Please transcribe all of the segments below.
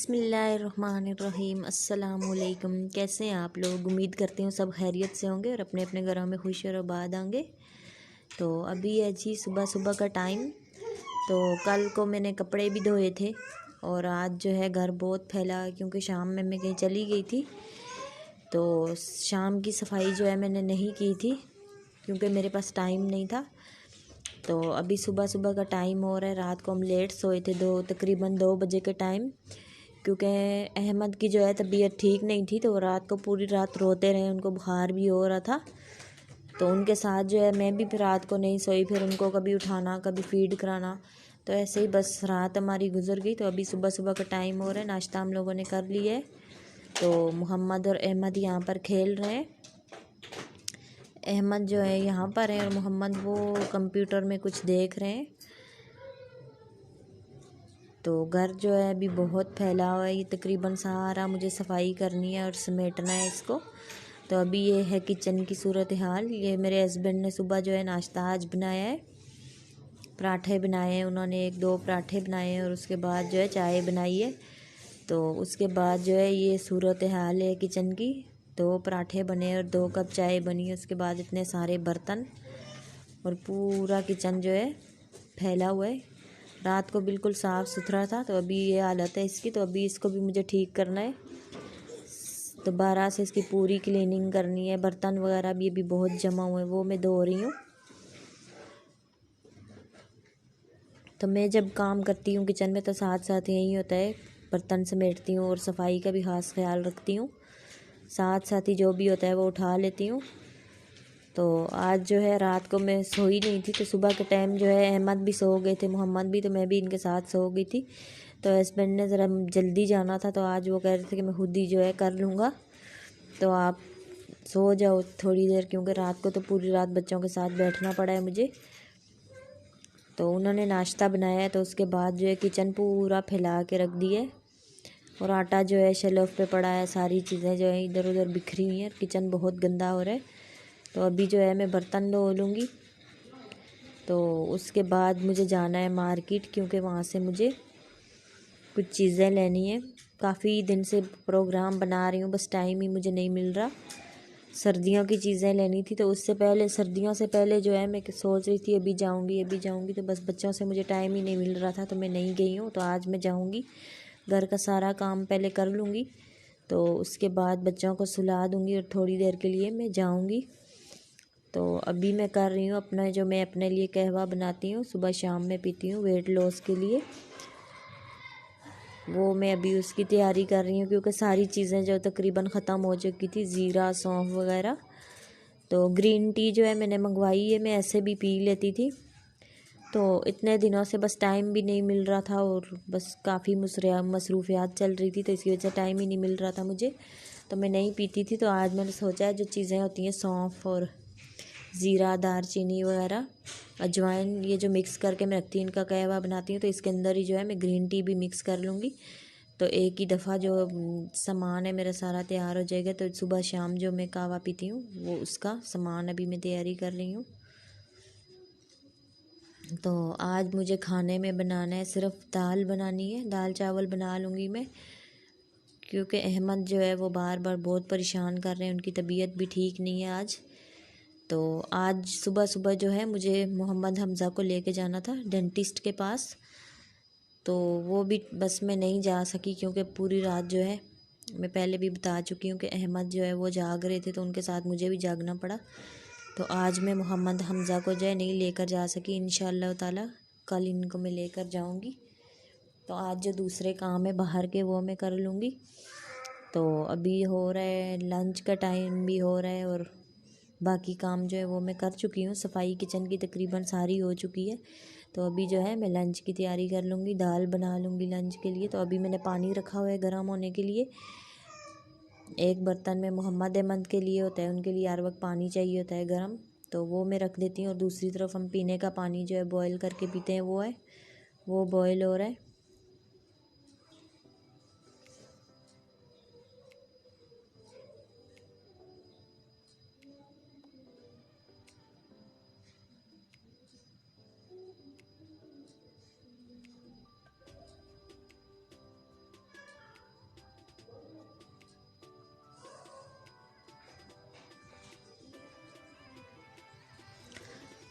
बिस्मिल्लाहिर्रहमानिर्रहीम। अस्सलामुअलैकुम। कैसे हैं आप लोग? उम्मीद करती हूँ सब खैरियत से होंगे और अपने अपने घरों में खुश और आबाद होंगे। तो अभी है जी सुबह सुबह का टाइम। तो कल को मैंने कपड़े भी धोए थे और आज जो है घर बहुत फैला क्योंकि शाम में मैं कहीं चली गई थी। तो शाम की सफाई जो है मैंने नहीं की थी क्योंकि मेरे पास टाइम नहीं था। तो अभी सुबह सुबह का टाइम हो रहा है। रात को हम लेट सोए थे, तकरीबन 2 बजे के टाइम, क्योंकि अहमद की जो है तबीयत ठीक नहीं थी। तो रात को पूरी रात रोते रहे, उनको बुखार भी हो रहा था। तो उनके साथ जो है मैं भी फिर रात को नहीं सोई, फिर उनको कभी उठाना कभी फीड कराना, तो ऐसे ही बस रात हमारी गुजर गई। तो अभी सुबह सुबह का टाइम हो रहा है, नाश्ता हम लोगों ने कर लिया है। तो मोहम्मद और अहमद यहाँ पर खेल रहे हैं। अहमद जो है यहाँ पर है और मोहम्मद वो कंप्यूटर में कुछ देख रहे हैं। तो घर जो है अभी बहुत फैला हुआ है, ये तकरीबन सारा मुझे सफाई करनी है और समेटना है इसको। तो अभी ये है किचन की सूरत हाल। ये मेरे हस्बैंड ने सुबह जो है नाश्ता आज बनाया है, पराठे बनाए हैं उन्होंने, 1-2 पराठे बनाए हैं और उसके बाद जो है चाय बनाई है। तो उसके बाद जो है ये सूरत हाल है किचन की। 2 पराठे बने और 2 कप चाय बनी है। उसके बाद इतने सारे बर्तन और पूरा किचन जो है फैला हुआ है। रात को बिल्कुल साफ़ सुथरा था, तो अभी ये हालत है इसकी। तो अभी इसको भी मुझे ठीक करना है, दोबारा से इसकी पूरी क्लीनिंग करनी है। बर्तन वगैरह भी अभी बहुत जमा हुए हैं, वो मैं धो रही हूँ। तो मैं जब काम करती हूँ किचन में तो साथ साथ यही होता है, बर्तन समेटती हूँ और सफाई का भी खास ख्याल रखती हूँ। साथ साथ ही जो भी होता है वो उठा लेती हूँ। तो आज जो है रात को मैं सोई नहीं थी, तो सुबह के टाइम जो है अहमद भी सो गए थे, मोहम्मद भी, तो मैं भी इनके साथ सो गई थी। तो हस्बैंड ने ज़रा जल्दी जाना था, तो आज वो कह रहे थे कि मैं खुद ही जो है कर लूँगा, तो आप सो जाओ थोड़ी देर, क्योंकि रात को तो पूरी रात बच्चों के साथ बैठना पड़ा है मुझे। तो उन्होंने नाश्ता बनाया है, तो उसके बाद जो है किचन पूरा फैला के रख दी है और आटा जो है शेल्फ पे पड़ा है। सारी चीज़ें जो है इधर उधर बिखरी हुई हैं, किचन बहुत गंदा हो रहा है। तो अभी जो है मैं बर्तन धो लूँगी। तो उसके बाद मुझे जाना है मार्केट, क्योंकि वहाँ से मुझे कुछ चीज़ें लेनी है। काफ़ी दिन से प्रोग्राम बना रही हूँ, बस टाइम ही मुझे नहीं मिल रहा। सर्दियों की चीज़ें लेनी थी, तो उससे पहले, सर्दियों से पहले जो है मैं सोच रही थी अभी जाऊँगी, तो बस बच्चों से मुझे टाइम ही नहीं मिल रहा था, तो मैं नहीं गई हूँ। तो आज मैं जाऊँगी, घर का सारा काम पहले कर लूँगी, तो उसके बाद बच्चों को सुला दूँगी और थोड़ी देर के लिए मैं जाऊँगी। तो अभी मैं कर रही हूँ अपना, जो मैं अपने लिए कहवा बनाती हूँ सुबह शाम में पीती हूँ वेट लॉस के लिए, वो मैं अभी उसकी तैयारी कर रही हूँ, क्योंकि सारी चीज़ें जो तकरीबन ख़त्म हो चुकी थी, ज़ीरा सौंफ वगैरह। तो ग्रीन टी जो है मैंने मंगवाई है, मैं ऐसे भी पी लेती थी। तो इतने दिनों से बस टाइम भी नहीं मिल रहा था और बस काफ़ी मसरूफियात चल रही थी, तो इसकी वजह से टाइम ही नहीं मिल रहा था मुझे, तो मैं नहीं पीती थी। तो आज मैंने सोचा है जो चीज़ें होती हैं सौंफ और ज़ीरा, दालचीनी वगैरह, अजवाइन, ये जो मिक्स करके मैं रखती हूँ, इनका कहवा बनाती हूँ, तो इसके अंदर ही जो है मैं ग्रीन टी भी मिक्स कर लूँगी। तो एक ही दफ़ा जो सामान है मेरा सारा तैयार हो जाएगा। तो सुबह शाम जो मैं कहवा पीती हूँ वो उसका सामान अभी मैं तैयारी कर रही हूँ। तो आज मुझे खाने में बनाना है, सिर्फ दाल बनानी है, दाल चावल बना लूँगी मैं, क्योंकि अहमद जो है वो बार बार बहुत परेशान कर रहे हैं, उनकी तबीयत भी ठीक नहीं है आज। तो आज सुबह सुबह जो है मुझे मोहम्मद हमज़ा को लेके जाना था डेंटिस्ट के पास, तो वो भी बस मैं नहीं जा सकी, क्योंकि पूरी रात जो है, मैं पहले भी बता चुकी हूँ कि अहमद जो है वो जाग रहे थे, तो उनके साथ मुझे भी जागना पड़ा। तो आज मैं मोहम्मद हमज़ा को जो है नहीं लेकर जा सकी। इंशाअल्लाह ताला कल इनको मैं लेकर जाऊँगी। तो आज जो दूसरे काम है बाहर के वो मैं कर लूँगी। तो अभी हो रहा है लंच का टाइम भी हो रहा है और बाकी काम जो है वो मैं कर चुकी हूँ। सफाई किचन की तकरीबन सारी हो चुकी है। तो अभी जो है मैं लंच की तैयारी कर लूँगी, दाल बना लूँगी लंच के लिए। तो अभी मैंने पानी रखा हुआ है गर्म होने के लिए। एक बर्तन में मोहम्मद अहमद के लिए होता है, उनके लिए हर वक्त पानी चाहिए होता है गर्म, तो वो मैं रख देती हूँ। और दूसरी तरफ हम पीने का पानी जो है बॉयल करके पीते हैं, वो बॉयल हो रहा है।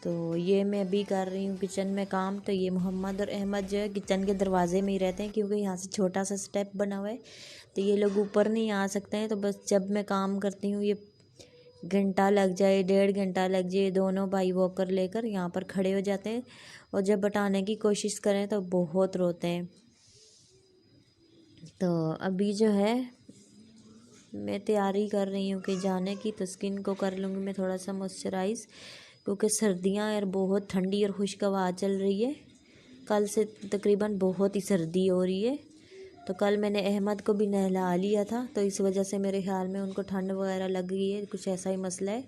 तो ये मैं अभी कर रही हूँ किचन में काम। तो ये मोहम्मद और अहमद जो है किचन के दरवाजे में ही रहते हैं, क्योंकि यहाँ से छोटा सा स्टेप बना हुआ है, तो ये लोग ऊपर नहीं आ सकते हैं। तो बस जब मैं काम करती हूँ, ये घंटा लग जाए, 1.5 घंटा लग जाए, दोनों भाई वॉकर लेकर यहाँ पर खड़े हो जाते हैं, और जब हटाने की कोशिश करें तो बहुत रोते हैं। तो अभी जो है मैं तैयारी कर रही हूँ कि जाने की, तो स्किन को कर लूँगी मैं थोड़ा सा मॉइस्चराइज़, क्योंकि सर्दियाँ यार बहुत ठंडी और खुश्क हवा चल रही है। कल से तकरीबन बहुत ही सर्दी हो रही है। तो कल मैंने अहमद को भी नहला लिया था, तो इस वजह से मेरे ख्याल में उनको ठंड वगैरह लग गई है, कुछ ऐसा ही मसला है।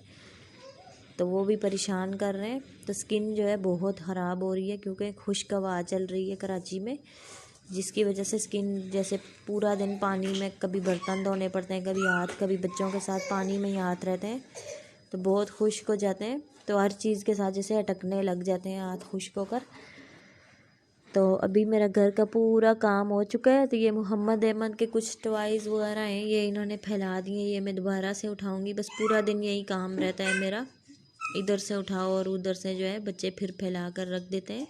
तो वो भी परेशान कर रहे हैं। तो स्किन जो है बहुत ख़राब हो रही है, क्योंकि खुश्क हवा चल रही है कराची में, जिसकी वजह से स्किन जैसे पूरा दिन पानी में, कभी बर्तन धोने पड़ते हैं, कभी हाथ, कभी बच्चों के साथ पानी में ही हाथ रहते हैं, तो बहुत खुश्क हो जाते हैं। तो हर चीज़ के साथ जैसे अटकने लग जाते हैं हाथ खुश्क होकर। तो अभी मेरा घर का पूरा काम हो चुका है। तो ये मोहम्मद अहमद के कुछ टॉयज़ वगैरह हैं, ये इन्होंने फैला दिए, ये मैं दोबारा से उठाऊँगी। बस पूरा दिन यही काम रहता है मेरा, इधर से उठाओ और उधर से जो है बच्चे फिर फैला कर रख देते हैं।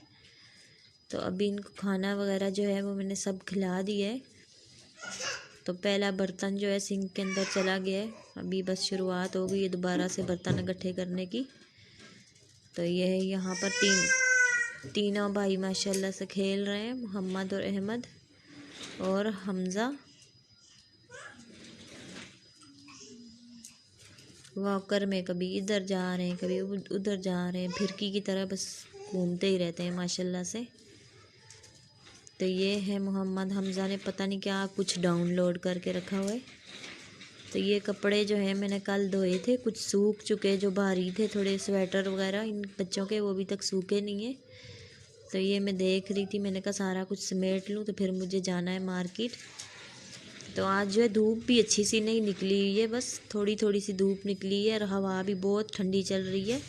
तो अभी इनको खाना वगैरह जो है वो मैंने सब खिला दिया है। तो पहला बर्तन जो है सिंक के अंदर चला गया है, अभी बस शुरुआत हो गई है दोबारा से बर्तन इकट्ठे करने की। तो ये है, यहाँ पर तीनों भाई माशाल्लाह से खेल रहे हैं, मोहम्मद और अहमद और हमज़ा। वॉकर में कभी इधर जा रहे हैं, कभी उधर जा रहे हैं, फिरकी की तरह बस घूमते ही रहते हैं माशाल्लाह से। तो ये है मोहम्मद, हमज़ा ने पता नहीं क्या कुछ डाउनलोड करके रखा हुआ है। तो ये कपड़े जो है मैंने कल धोए थे, कुछ सूख चुके, जो भारी थे थोड़े स्वेटर वगैरह इन बच्चों के, वो अभी तक सूखे नहीं है। तो ये मैं देख रही थी, मैंने कहा सारा कुछ समेट लूँ, तो फिर मुझे जाना है मार्केट। तो आज जो है धूप भी अच्छी सी नहीं निकली हुई है, बस थोड़ी थोड़ी सी धूप निकली है, और हवा भी बहुत ठंडी चल रही है।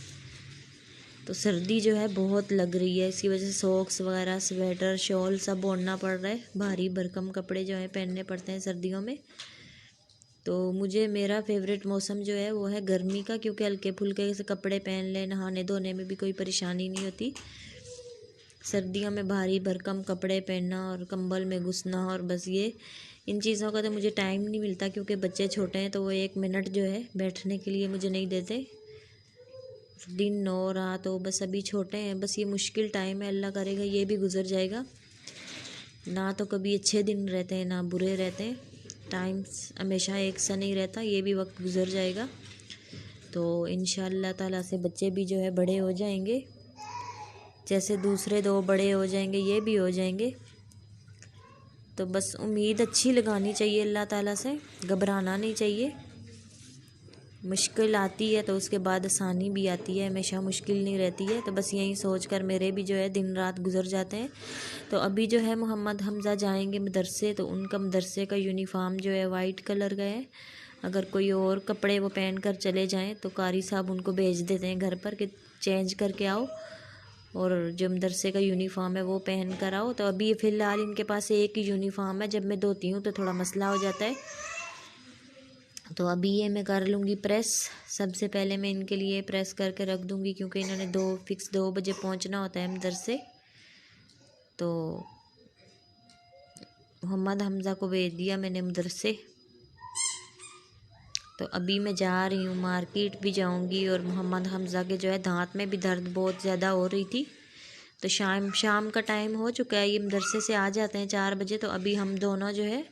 तो सर्दी जो है बहुत लग रही है, इसकी वजह से सॉक्स वगैरह, स्वेटर, शॉल सब ओढ़ना पड़ रहा है। भारी भरकम कपड़े जो है पहनने पड़ते हैं सर्दियों में। तो मुझे मेरा फेवरेट मौसम जो है वो है गर्मी का, क्योंकि हल्के फुल्के से कपड़े पहन ले, नहाने धोने में भी कोई परेशानी नहीं होती। सर्दियों में भारी भरकम कपड़े पहनना और कंबल में घुसना, और बस ये इन चीज़ों का तो मुझे टाइम नहीं मिलता, क्योंकि बच्चे छोटे हैं, तो वो 1 मिनट जो है बैठने के लिए मुझे नहीं देते। दिन हो रात हो, बस अभी छोटे हैं, बस ये मुश्किल टाइम है, अल्लाह करेगा ये भी गुजर जाएगा। ना तो कभी अच्छे दिन रहते हैं ना बुरे रहते हैं, टाइम हमेशा एक सा नहीं रहता, ये भी वक्त गुजर जाएगा। तो इंशाअल्लाह ताला से बच्चे भी जो है बड़े हो जाएंगे, जैसे दूसरे 2 बड़े हो जाएंगे ये भी हो जाएंगे। तो बस उम्मीद अच्छी लगानी चाहिए अल्लाह ताला से, घबराना नहीं चाहिए। मुश्किल आती है तो उसके बाद आसानी भी आती है, हमेशा मुश्किल नहीं रहती है। तो बस यही सोच कर मेरे भी जो है दिन रात गुजर जाते हैं। तो अभी जो है मोहम्मद हमज़ा जाएंगे मदरसे, तो उनका मदरसे का यूनिफॉर्म जो है वाइट कलर का है। अगर कोई और कपड़े वो पहन कर चले जाएं तो कारी साहब उनको भेज देते हैं घर पर कि चेंज करके आओ, और जो मदरसे का यूनिफॉर्म है वो पहन कर आओ। तो अभी फ़िलहाल इनके पास एक ही यूनिफॉर्म है, जब मैं धोती हूँ तो थोड़ा मसला हो जाता है। तो अभी ये मैं कर लूँगी प्रेस। सबसे पहले मैं इनके लिए प्रेस करके रख दूँगी, क्योंकि इन्होंने 2 बजे पहुँचना होता है मदरसे। तो मोहम्मद हमज़ा को भेज दिया मैंने मदरसे। तो अभी मैं जा रही हूँ मार्केट भी जाऊँगी, और मोहम्मद हमज़ा के जो है दांत में भी दर्द बहुत ज़्यादा हो रही थी। तो शाम का टाइम हो चुका है, ये मदरसे से आ जाते हैं 4 बजे। तो अभी हम दोनों जो है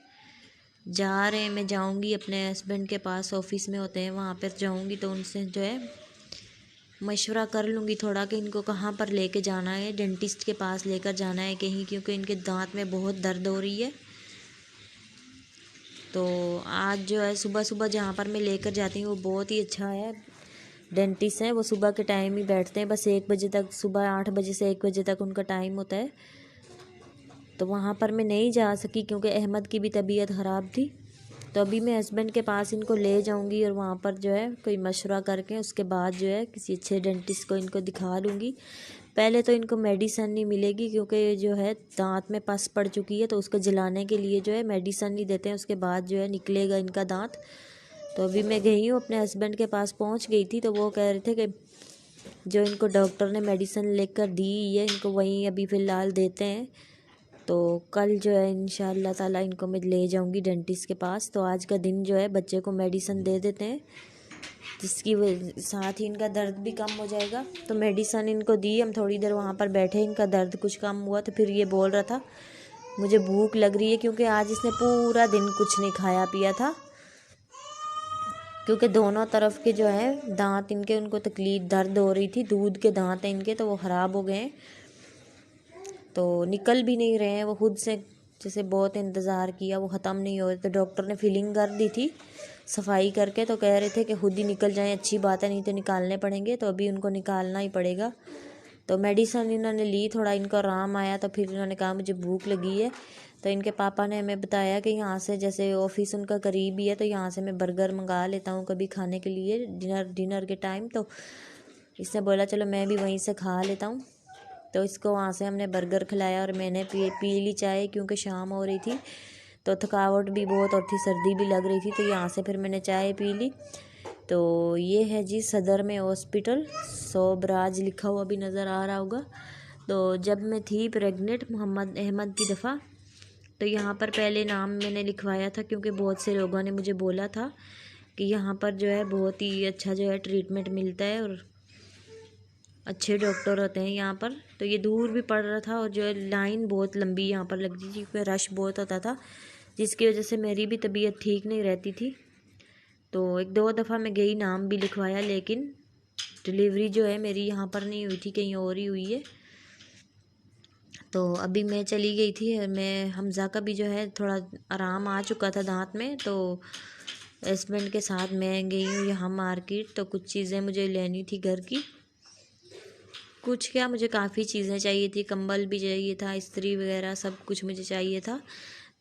जा रहे हैं, मैं जाऊंगी अपने हस्बैंड के पास, ऑफिस में होते हैं वहाँ पर जाऊंगी। तो उनसे जो है मशवरा कर लूँगी थोड़ा कि इनको कहाँ पर लेके जाना है, डेंटिस्ट के पास लेकर जाना है कहीं, क्योंकि इनके दांत में बहुत दर्द हो रही है। तो आज जो है सुबह सुबह जहाँ पर मैं लेकर जाती हूँ वो बहुत ही अच्छा है, डेंटिस्ट हैं, वो सुबह के टाइम ही बैठते हैं, बस 1 बजे तक, सुबह 8 बजे से 1 बजे तक उनका टाइम होता है। तो वहाँ पर मैं नहीं जा सकी क्योंकि अहमद की भी तबीयत ख़राब थी। तो अभी मैं हस्बैंड के पास इनको ले जाऊंगी, और वहाँ पर जो है कोई मशवरा करके उसके बाद जो है किसी अच्छे डेंटिस्ट को इनको दिखा लूँगी। पहले तो इनको मेडिसन नहीं मिलेगी, क्योंकि जो है दांत में पस पड़ चुकी है, तो उसको जलाने के लिए जो है मेडिसन नहीं देते हैं, उसके बाद जो है निकलेगा इनका दांत। तो अभी मैं गई हूँ अपने हस्बैंड के पास, पहुँच गई थी, तो वो कह रहे थे कि जो इनको डॉक्टर ने मेडिसिन लेकर दी है इनको वहीं अभी फ़िलहाल देते हैं। तो कल जो है इंशाअल्लाह ताला इनको मैं ले जाऊंगी डेंटिस्ट के पास। तो आज का दिन जो है बच्चे को मेडिसिन दे देते हैं, जिसकी साथ ही इनका दर्द भी कम हो जाएगा। तो मेडिसिन इनको दी, हम थोड़ी देर वहाँ पर बैठे, इनका दर्द कुछ कम हुआ तो फिर ये बोल रहा था मुझे भूख लग रही है, क्योंकि आज इसने पूरा दिन कुछ नहीं खाया पिया था, क्योंकि दोनों तरफ के जो है दांत इनके उनको तकलीफ दर्द हो रही थी। दूध के दांत हैं इनके तो वो ख़राब हो गए हैं, तो निकल भी नहीं रहे हैं वो खुद से। जैसे बहुत इंतज़ार किया वो ख़त्म नहीं हो रहे, तो डॉक्टर ने फिलिंग कर दी थी सफाई करके, तो कह रहे थे कि खुद ही निकल जाएं, अच्छी बात है, नहीं तो निकालने पड़ेंगे। तो अभी उनको निकालना ही पड़ेगा। तो मेडिसिन इन्होंने ली, थोड़ा इनको आराम आया, तो फिर इन्होंने कहा मुझे भूख लगी है। तो इनके पापा ने हमें बताया कि यहाँ से, जैसे ऑफिस उनका करीब ही है, तो यहाँ से मैं बर्गर मंगा लेता हूँ कभी खाने के लिए डिनर के टाइम। तो इसने बोला चलो मैं भी वहीं से खा लेता हूँ। तो इसको वहाँ से हमने बर्गर खिलाया और मैंने पी ली चाय, क्योंकि शाम हो रही थी तो थकावट भी बहुत और थी, सर्दी भी लग रही थी। तो यहाँ से फिर मैंने चाय पी ली। तो ये है जी सदर में हॉस्पिटल, सोबराज लिखा हुआ भी नज़र आ रहा होगा। तो जब मैं थी प्रेग्नेंट मोहम्मद अहमद की दफ़ा, तो यहाँ पर पहले नाम मैंने लिखवाया था, क्योंकि बहुत से लोगों ने मुझे बोला था कि यहाँ पर जो है बहुत ही अच्छा जो है ट्रीटमेंट मिलता है और अच्छे डॉक्टर होते हैं यहाँ पर। तो ये दूर भी पड़ रहा था और जो है लाइन बहुत लंबी यहाँ पर लगती थी, क्योंकि रश बहुत होता था, जिसकी वजह से मेरी भी तबीयत ठीक नहीं रहती थी। तो 1-2 दफ़ा मैं गई, नाम भी लिखवाया, लेकिन डिलीवरी जो है मेरी यहाँ पर नहीं हुई थी, कहीं और ही हुई है। तो अभी मैं चली गई थी, मैं हमज़ा का भी जो है थोड़ा आराम आ चुका था दांत में, तो हस्बैंड के साथ मैं गई हूँ यहाँ मार्केट। तो कुछ चीज़ें मुझे लेनी थी घर की, कुछ क्या मुझे काफ़ी चीज़ें चाहिए थी, कंबल भी चाहिए था, इस्त्री वगैरह सब कुछ मुझे चाहिए था।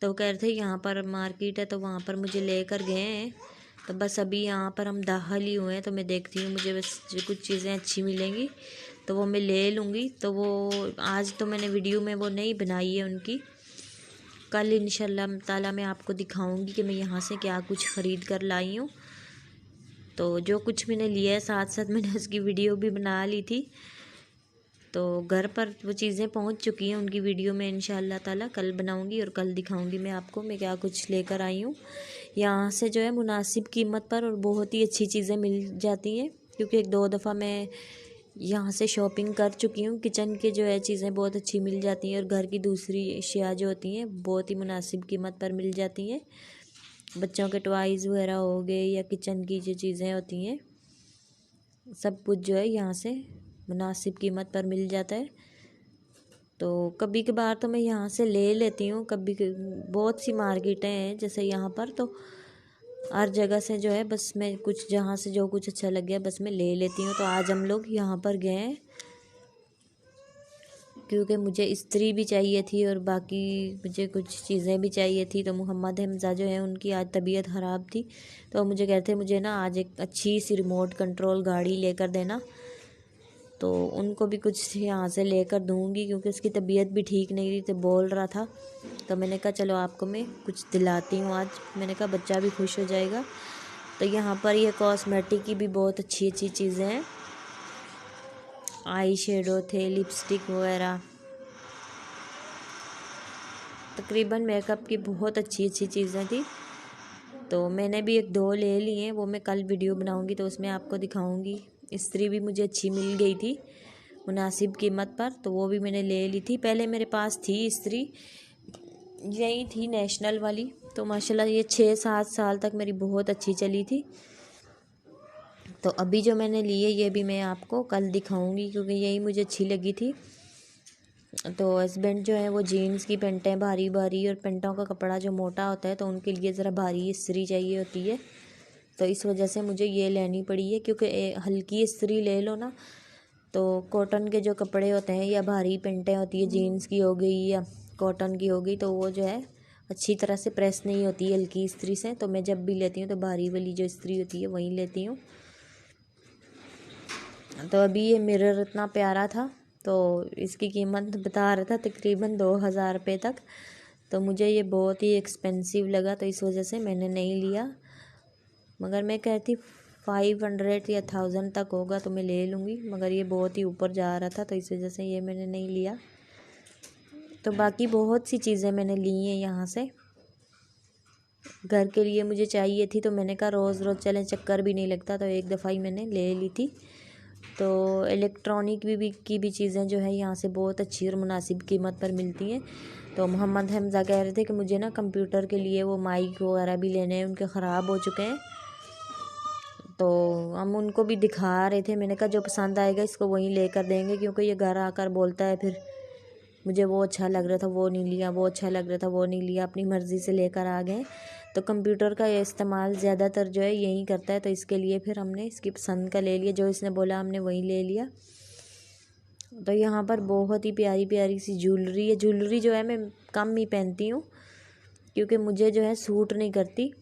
तो कह रहे थे यहाँ पर मार्केट है, तो वहाँ पर मुझे लेकर गए हैं। तो बस अभी यहाँ पर हम दाखिल ही हुए हैं, तो मैं देखती हूँ मुझे बस जो कुछ चीज़ें अच्छी मिलेंगी तो वो मैं ले लूँगी। तो वो आज तो मैंने वीडियो में वो नहीं बनाई है उनकी, कल इंशाल्लाह ताला मैं आपको दिखाऊँगी कि मैं यहाँ से क्या कुछ ख़रीद कर लाई हूँ। तो जो कुछ मैंने लिया है साथ साथ मैंने उसकी वीडियो भी बना ली थी। तो घर पर वो चीज़ें पहुंच चुकी हैं, उनकी वीडियो में इंशाअल्लाह ताला कल बनाऊंगी और कल दिखाऊंगी मैं आपको मैं क्या कुछ लेकर आई हूँ। यहाँ से जो है मुनासिब कीमत पर और बहुत ही अच्छी चीज़ें मिल जाती हैं, क्योंकि 1-2 दफ़ा मैं यहाँ से शॉपिंग कर चुकी हूँ। किचन के जो है चीज़ें बहुत अच्छी मिल जाती हैं और घर की दूसरी अशिया जो होती हैं बहुत ही मुनासिब कीमत पर मिल जाती हैं। बच्चों के टॉयज़ वगैरह हो गए या किचन की जो चीज़ें होती हैं, सब कुछ जो है यहाँ से मुनासिब कीमत पर मिल जाता है। तो कभी कभार तो मैं यहाँ से ले लेती हूँ, कभी बहुत सी मार्केटें हैं जैसे यहाँ पर, तो हर जगह से जो है बस मैं कुछ जहाँ से जो कुछ अच्छा लग गया बस मैं ले लेती हूँ। तो आज हम लोग यहाँ पर गए हैं, क्योंकि मुझे इस्त्री भी चाहिए थी और बाकी मुझे कुछ चीज़ें भी चाहिए थी। तो मोहम्मद हमज़ा जो है उनकी आज तबीयत ख़राब थी, तो मुझे कहते मुझे ना आज एक अच्छी सी रिमोट कंट्रोल गाड़ी लेकर देना। तो उनको भी कुछ यहाँ से लेकर दूँगी, क्योंकि उसकी तबीयत भी ठीक नहीं रही, तो बोल रहा था। तो मैंने कहा चलो आपको मैं कुछ दिलाती हूँ आज, मैंने कहा बच्चा भी खुश हो जाएगा। तो यहाँ पर ये कॉस्मेटिक की भी बहुत अच्छी अच्छी चीज़ें हैं, आई शेडो थे, लिपस्टिक वगैरह, तकरीबन मेकअप की बहुत अच्छी अच्छी चीज़ें थी। तो मैंने भी 1-2 ले लिए हैं, वो मैं कल वीडियो बनाऊँगी तो उसमें आपको दिखाऊँगी। इस्त्री भी मुझे अच्छी मिल गई थी मुनासिब कीमत पर, तो वो भी मैंने ले ली थी। पहले मेरे पास थी इस्त्री, यही थी नेशनल वाली, तो माशाल्लाह ये 6-7 साल तक मेरी बहुत अच्छी चली थी। तो अभी जो मैंने ली है ये भी मैं आपको कल दिखाऊंगी, क्योंकि यही मुझे अच्छी लगी थी। तो हस्बैंड जो है वो जीन्स की पेंटें भारी भारी और पेंटों का कपड़ा जो मोटा होता है तो उनके लिए ज़रा भारी इस्त्री चाहिए होती है, तो इस वजह से मुझे ये लेनी पड़ी है। क्योंकि हल्की इस्त्री ले लो ना तो कॉटन के जो कपड़े होते हैं या भारी पेंटें होती है, जीन्स की हो गई या कॉटन की हो गई, तो वो जो है अच्छी तरह से प्रेस नहीं होती है हल्की इस्त्री से। तो मैं जब भी लेती हूँ तो भारी वाली जो इस्त्री होती है वही लेती हूँ। तो अभी ये मिरर इतना प्यारा था, तो इसकी कीमत बता रहा था तकरीबन 2000 रुपये तक, तो मुझे ये बहुत ही एक्सपेंसिव लगा, तो इस वजह से मैंने नहीं लिया। मगर मैं कहती 500 या 1000 तक होगा तो मैं ले लूँगी, मगर ये बहुत ही ऊपर जा रहा था तो इस वजह से ये मैंने नहीं लिया। तो बाकी बहुत सी चीज़ें मैंने ली हैं यहाँ से। घर के लिए मुझे चाहिए थी तो मैंने कहा रोज़ रोज़ चलें, चक्कर भी नहीं लगता, तो एक दफ़ा ही मैंने ले ली थी। तो इलेक्ट्रॉनिक की भी चीज़ें जो है यहाँ से बहुत अच्छी और मुनासिब कीमत पर मिलती हैं। तो मोहम्मद हमज़ा कह रहे थे कि मुझे ना कंप्यूटर के लिए वो माइक वगैरह भी लेने हैं, उनके ख़राब हो चुके हैं। तो हम उनको भी दिखा रहे थे। मैंने कहा जो पसंद आएगा इसको वहीं लेकर देंगे, क्योंकि ये घर आकर बोलता है फिर मुझे वो अच्छा लग रहा था वो नहीं लिया, वो अच्छा लग रहा था वो नहीं लिया, अपनी मर्ज़ी से लेकर आ गए। तो कंप्यूटर का इस्तेमाल ज़्यादातर जो है यही करता है, तो इसके लिए फिर हमने इसकी पसंद का ले लिया, जो इसने बोला हमने वही ले लिया। तो यहाँ पर बहुत ही प्यारी प्यारी सी ज्वेलरी है। ज्वेलरी जो है मैं कम ही पहनती हूँ, क्योंकि मुझे जो है सूट नहीं करती,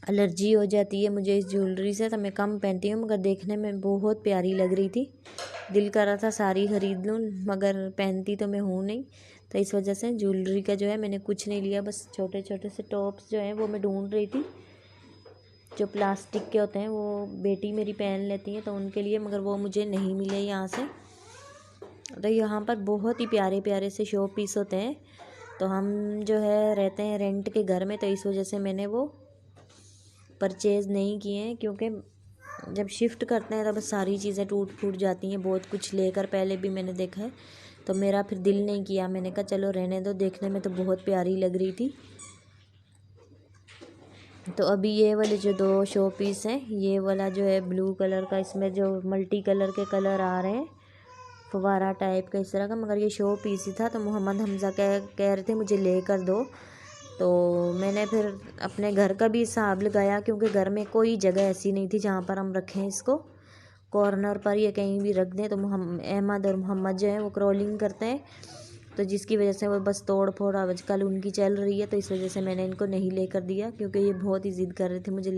एलर्जी हो जाती है मुझे इस ज्वेलरी से, तो मैं कम पहनती हूँ। मगर देखने में बहुत प्यारी लग रही थी, दिल कर रहा था सारी ख़रीद लूँ, मगर पहनती तो मैं हूँ नहीं, तो इस वजह से ज्वेलरी का जो है मैंने कुछ नहीं लिया। बस छोटे छोटे से टॉप्स जो हैं वो मैं ढूंढ रही थी, जो प्लास्टिक के होते हैं, वो बेटी मेरी पहन लेती हैं तो उनके लिए, मगर वो मुझे नहीं मिले यहाँ से। तो यहाँ पर बहुत ही प्यारे प्यारे से शो पीस होते हैं। तो हम जो है रहते हैं रेंट के घर में, तो इस वजह से मैंने वो परचेज़ नहीं किए हैं, क्योंकि जब शिफ्ट करते हैं तब सारी चीज़ें टूट फूट जाती हैं। बहुत कुछ लेकर पहले भी मैंने देखा है, तो मेरा फिर दिल नहीं किया। मैंने कहा चलो रहने दो, देखने में तो बहुत प्यारी लग रही थी। तो अभी ये वाले जो 2 शो पीस हैं, ये वाला जो है ब्लू कलर का, इसमें जो मल्टी कलर के कलर आ रहे हैं, फवारा टाइप का इस तरह का, मगर ये शो पीस ही था। तो मोहम्मद हमज़ा कह रहे थे मुझे लेकर दो, तो मैंने फिर अपने घर का भी हिसाब लगाया, क्योंकि घर में कोई जगह ऐसी नहीं थी जहाँ पर हम रखें इसको, कॉर्नर पर या कहीं भी रख दें। तो अहमद और मोहम्मद जो है वो क्रॉलिंग करते हैं, तो जिसकी वजह से वो बस तोड़ फोड़ आजकल उनकी चल रही है, तो इस वजह से मैंने इनको नहीं लेकर दिया, क्योंकि ये बहुत ही ज़िद कर रहे थे मुझे